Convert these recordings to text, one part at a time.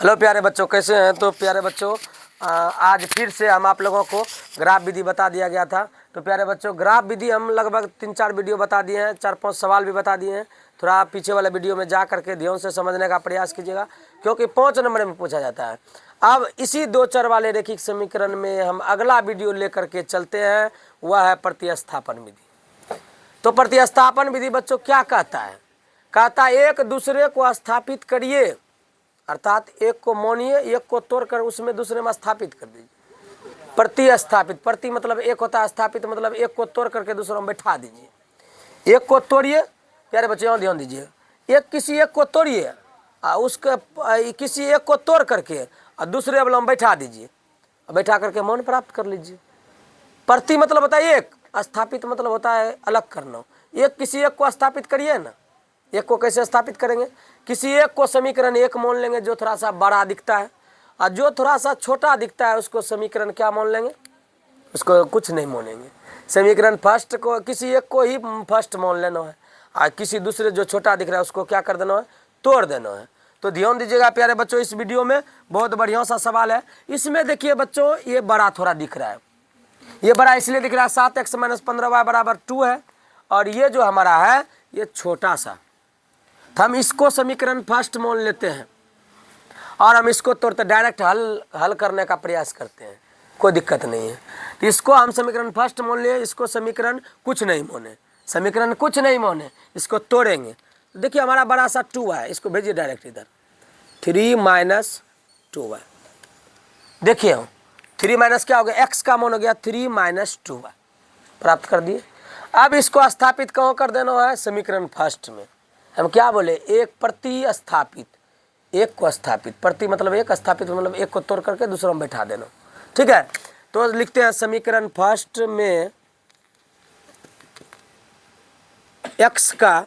Hello प्यारे बच्चों, कैसे हैं? तो प्यारे बच्चों, आज फिर से हम आप लोगों को ग्राफ विधि बता दिया गया था। तो प्यारे बच्चों, ग्राफ विधि हम लगभग 3-4 वीडियो बता दिए हैं, 4-5 सवाल भी बता दिए हैं। थोड़ा आप पीछे वाले वीडियो में जा करके ध्यान से समझने का प्रयास कीजिएगा, क्योंकि 5 नंबर में पूछा जाता है। अब इसी 2 चर वाले रैखिक समीकरण में हम अगला वीडियो लेकर के चलते हैं, वह है प्रतिस्थापन विधि। तो प्रतिस्थापन विधि बच्चों क्या कहता है? कहता है एक दूसरे को स्थापित करिए, अर्थात एक को मानिए, एक को तोड़कर उसमें दूसरे में स्थापित कर दीजिए। प्रतिस्थापित, प्रति मतलब एक होता है, स्थापित मतलब एक को तोड़ करके दूसरे में बैठा दीजिए। एक को तोड़िए, प्यारे बच्चे यहाँ ध्यान दीजिए, एक किसी एक को तोड़िए उसके किसी एक को तोड़ करके और दूसरे वाला में बैठा दीजिए, बैठा करके मान प्राप्त कर लीजिए। प्रति मतलब होता है एक, स्थापित मतलब होता है अलग करना। एक किसी एक को स्थापित करिए ना, एक को कैसे स्थापित करेंगे? किसी एक को समीकरण एक मान लेंगे जो थोड़ा सा बड़ा दिखता है, और जो थोड़ा सा छोटा दिखता है उसको समीकरण क्या मान लेंगे? उसको कुछ नहीं मानेंगे। समीकरण फर्स्ट को, किसी एक को ही फर्स्ट मान लेना है, और किसी दूसरे जो छोटा दिख रहा है उसको क्या कर देना है? तोड़ देना है। तो ध्यान दीजिएगा प्यारे बच्चों, इस वीडियो में बहुत बढ़िया सा सवाल है। इसमें देखिए बच्चों, ये बड़ा थोड़ा दिख रहा है। ये बड़ा इसलिए दिख रहा है 7x - 15y बराबर 2 है, और ये जो हमारा है ये छोटा सा। तो हम इसको समीकरण फर्स्ट मान लेते हैं और हम इसको तोड़ते डायरेक्ट हल करने का प्रयास करते हैं, कोई दिक्कत नहीं है। तो इसको हम समीकरण फर्स्ट मान लिए, इसको समीकरण कुछ नहीं माने, समीकरण कुछ नहीं माने, इसको तोड़ेंगे। तो देखिए हमारा बड़ा सा 2 है, इसको भेजिए डायरेक्ट इधर, 3 - 2y। देखिए हम 3 क्या हो गया? x का मान हो गया 3 - 2y, प्राप्त कर दिए। अब इसको स्थापित कहाँ कर देना है? समीकरण फर्स्ट में। हम क्या बोले? एक प्रति स्थापित, एक को स्थापित, प्रति मतलब एक, स्थापित मतलब एक को तोड़ करके दूसरा में बैठा देना। ठीक है, तो लिखते हैं समीकरण फर्स्ट में x का,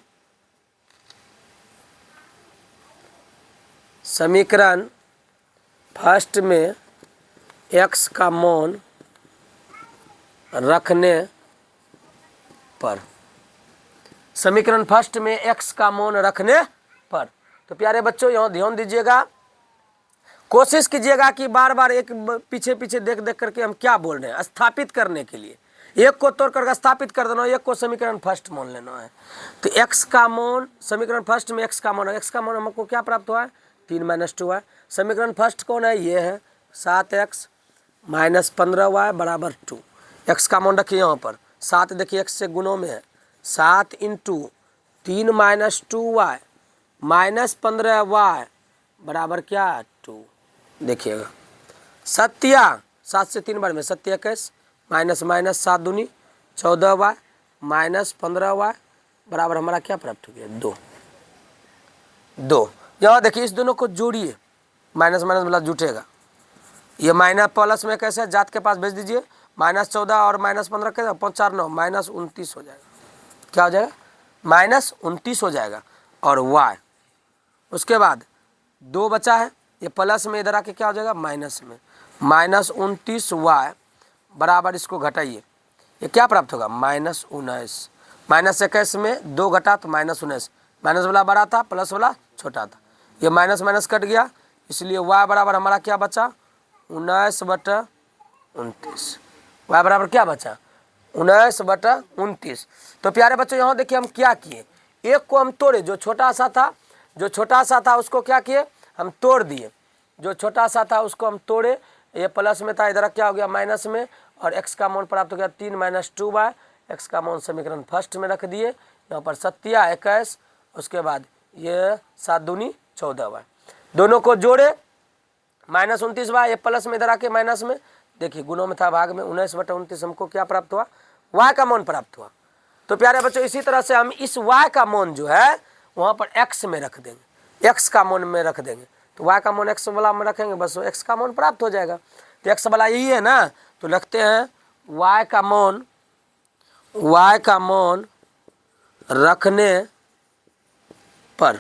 समीकरण फर्स्ट में x का मान रखने पर, समीकरण फर्स्ट में x का मान रखने पर। तो प्यारे बच्चों यहाँ ध्यान दीजिएगा, कोशिश कीजिएगा कि बार बार एक पीछे पीछे देख देख करके हम क्या बोल रहे हैं। स्थापित करने के लिए एक को तोड़ करके स्थापित कर देना, एक को समीकरण फर्स्ट मान लेना है। तो x का मान, समीकरण फर्स्ट में x का मान, x का मान हमको क्या प्राप्त हुआ है? 3 - 2 है। समीकरण फर्स्ट कौन है? ये है 7x - 15y बराबर 2। x का मान रखिए यहाँ पर 7, देखिए x से गुणों में है, 7 × 3 - 2y - 15y बराबर क्या? 2। देखिएगा सत्या 7 से 3 बार में, सत्या 21 माइनस माइनस 7 दूनी 14y - 15y बराबर हमारा क्या प्राप्त हो गया? 2। यहाँ देखिए इस दोनों को जोड़िए, माइनस माइनस वाला जुटेगा, ये माइनस प्लस में कैसे जात के पास भेज दीजिए। -14 और -15 कैसे? 5 4 9 -29 हो जाएगा। क्या हो जाएगा? -29 हो जाएगा। और y, उसके बाद 2 बचा है, ये प्लस में इधर आके क्या हो जाएगा? माइनस में, -29y बराबर, इसको घटाइए, ये क्या प्राप्त होगा? -19। -21 में 2 घटा तो -19, माइनस वाला बड़ा था, प्लस वाला छोटा था, ये माइनस माइनस कट गया, इसलिए y बराबर हमारा क्या बचा? 19/29। y बराबर क्या बचा? 19/29। तो प्यारे बच्चों यहाँ देखिए हम क्या किए, एक को हम तोड़े, जो छोटा सा था, जो छोटा सा था उसको क्या किए? हम तोड़ दिए। जो छोटा सा था उसको हम तोड़े, ये प्लस में था, इधर क्या हो गया? माइनस में, और x का मान प्राप्त हो गया 3 - 2y। x का मान समीकरण फर्स्ट में रख दिए, यहाँ पर सत्या 21, उसके बाद ये 7 दूनी 14y, दोनों को जोड़े, -29y, ये प्लस में इधर आके माइनस में, देखिए गुणों में था, भाग में, 19/29 हमको क्या प्राप्त हुआ? y का मान प्राप्त हुआ। तो प्यारे बच्चों इसी तरह से हम इस y का मान जो है वहाँ पर x में रख देंगे, x का मान में रख देंगे। तो y का मान x वाला में रखेंगे, बस x का मान प्राप्त हो जाएगा। तो x वाला यही है ना, तो लिखते हैं y का मान रखने पर।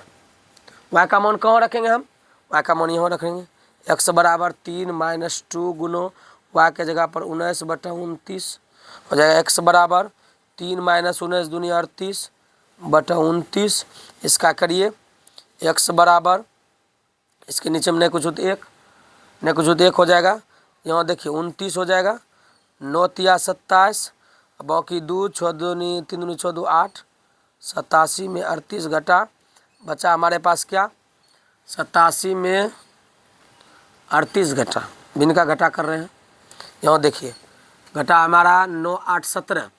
y का मान कहाँ रखेंगे हम? y का मान यहाँ रखेंगे, x बराबर 3 - 2 गुनो y के जगह पर 19/29 हो जाएगा। x बराबर 3 - 19 दूनी 38/29, इसका करिए, x बराबर इसके नीचे में नहीं कुछ होती 1, नहीं कुछ होती 1 हो जाएगा। यहाँ देखिए 29 हो जाएगा, 9 तिया 27, बाकी 2 6 दूनी 3 दूनी 6 2 8, 87 में 38 घटा बचा हमारे पास क्या, 87 में 38 घटा, बिन का घटा कर रहे हैं। यहाँ देखिए घटा हमारा 9 8 17,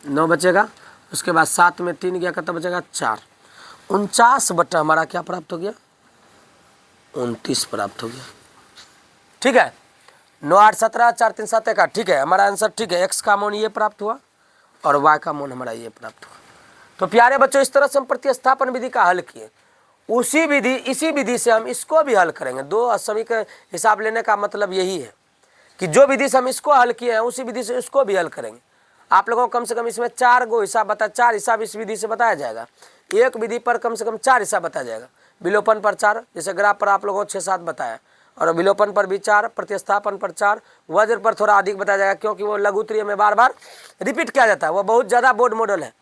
9 बचेगा, उसके बाद 7 में 3 गया, कितना बचेगा 4, 49 बटा हमारा क्या प्राप्त हो गया, 29 प्राप्त हो गया। ठीक है, 9 8 17 4 3 7 1 8, ठीक है हमारा आंसर ठीक है। x का मान ये प्राप्त हुआ और y का मान हमारा ये प्राप्त हुआ। तो प्यारे बच्चों इस तरह से हम प्रतिस्थापन विधि का हल किए। इसी विधि से हम इसको भी हल करेंगे। 2 समीकरण हिसाब लेने का मतलब यही है कि जो विधि से हम इसको हल किए हैं उसी विधि से इसको भी हल करेंगे। आप लोगों को कम से कम इसमें 4 गो हिसाब 4 हिसाब इस विधि से बताया जाएगा। एक विधि पर कम से कम 4 हिसाब बताया जाएगा। विलोपन पर 4, जैसे ग्राफ पर आप लोगों को 6-7 बताया, और विलोपन पर भी 4, प्रतिस्थापन पर 4, वज्र पर थोड़ा अधिक बताया जाएगा क्योंकि वो लघुत्तरीय में बार बार रिपीट किया जाता है। वो बहुत ज़्यादा बोर्ड मॉडल है।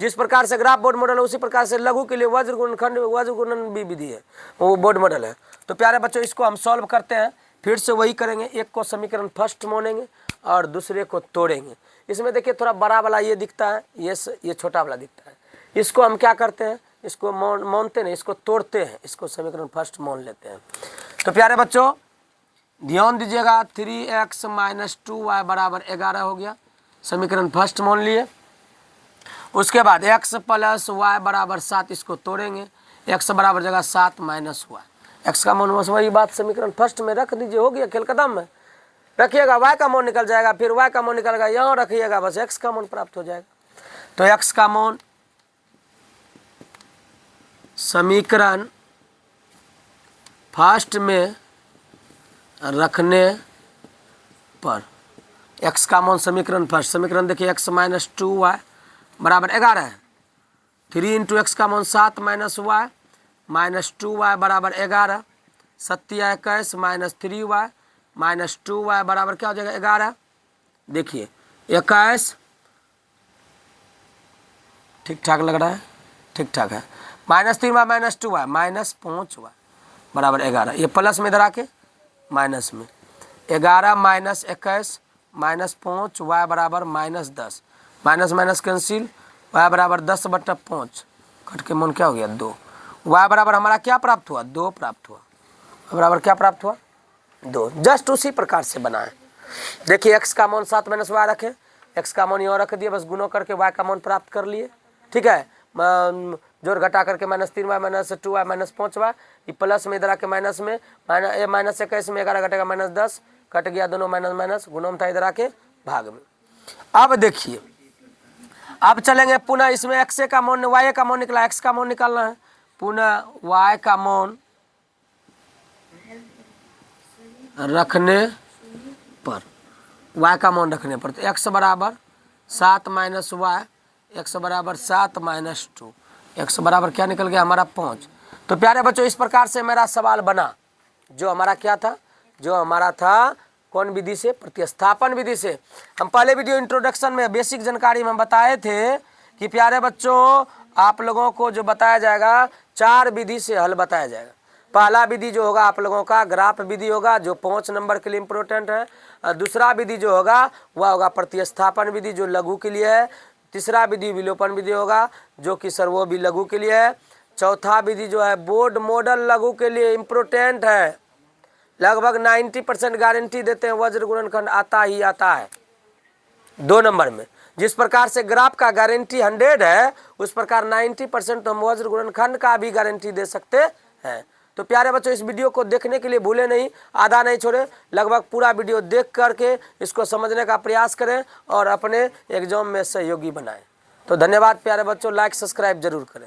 जिस प्रकार से ग्राफ बोर्ड मॉडल है उसी प्रकार से लघु के लिए वज्र गुणनखंड वज्र गुणन भी विधि है, वो बोर्ड मॉडल है। तो प्यारे बच्चों इसको हम सॉल्व करते हैं। फिर से वही करेंगे, एक को समीकरण फर्स्ट मानेंगे और दूसरे को तोड़ेंगे। इसमें देखिए थोड़ा बड़ा वाला ये दिखता है, ये छोटा वाला दिखता है। इसको हम क्या करते हैं, इसको मानते नहीं, इसको तोड़ते हैं, इसको समीकरण फर्स्ट मान लेते हैं। तो प्यारे बच्चों ध्यान दीजिएगा, 3x - 2y बराबर 11 हो गया, समीकरण फर्स्ट मान लिए। उसके बाद x + y बराबर 7, इसको तोड़ेंगे। x बराबर जगह 7 - y, x का मान बस वही बात समीकरण फर्स्ट में रख दीजिए, हो गया खेल खत्म में। रखिएगा y का मान निकल जाएगा, फिर y का मान निकलेगा, यहाँ रखिएगा, बस x का मान प्राप्त हो जाएगा। तो x का मान समीकरण फर्स्ट में रखने पर, x का मान समीकरण फर्स्ट, समीकरण देखिए x - 2y बराबर 11 है। 3 × x का मान 7 - y - 2y बराबर 11, 7 या 21 - 3y - 2y बराबर क्या हो जाएगा 11। देखिए 21 ठीक ठाक लग रहा है, ठीक ठाक है। -3y - 2y -5y बराबर 11, ये प्लस में इधर आके माइनस में 11 - 21 -5 y बराबर -10, माइनस माइनस कैंसिल, y बराबर 10/5 कट के मान क्या हो गया 2। y बराबर हमारा क्या प्राप्त हुआ 2 प्राप्त हुआ, बराबर क्या प्राप्त हुआ 2। जस्ट उसी प्रकार से बनाए। देखिए x का मान 7 - y रखे, x का मान यहाँ रख दिए, बस गुणों करके y का मान प्राप्त कर लिए। ठीक है, जोड़ घटा करके -3y - 2y -5y, ये प्लस में इधर आके माइनस में -21 में 11 घटेगा -10, कट गया दोनों माइनस माइनस, गुणों में था इधर आके भाग में। अब देखिए अब चलेंगे पुनः इसमें x का मान y का मान निकला, x का मान निकालना है, पुनः y का मान रखने पर, y का मान रखने पर, तो x बराबर 7 - y, x बराबर 7 - 2, x बराबर क्या निकल गया हमारा 5। तो प्यारे बच्चों इस प्रकार से मेरा सवाल बना, जो हमारा क्या था, जो हमारा था कौन विधि से, प्रतिस्थापन विधि से। हम पहले वीडियो इंट्रोडक्शन में बेसिक जानकारी में बताए थे कि प्यारे बच्चों आप लोगों को जो बताया जाएगा 4 विधि से हल बताया जाएगा। पहला विधि जो होगा आप लोगों का ग्राफ विधि होगा, जो 5 नंबर के लिए इम्पोर्टेंट है। दूसरा विधि जो होगा वह होगा प्रतिस्थापन विधि, जो लघु के लिए है। तीसरा विधि विलोपन विधि होगा, जो कि सर वो भी लघु के लिए है। चौथा विधि जो है बोर्ड मॉडल लघु के लिए इम्पोर्टेंट है, लगभग 90% गारंटी देते हैं, वज्र गुणनखंड आता ही आता है 2 नंबर में। जिस प्रकार से ग्राफ का गारंटी 100 है, उस प्रकार 90% तो हम वज्र गुणनखंड का भी गारंटी दे सकते हैं। तो प्यारे बच्चों इस वीडियो को देखने के लिए भूले नहीं, आधा नहीं छोड़े, लगभग पूरा वीडियो देख करके इसको समझने का प्रयास करें और अपने एग्जाम में सहयोगी बनाएं। तो धन्यवाद प्यारे बच्चों, लाइक सब्सक्राइब जरूर करें।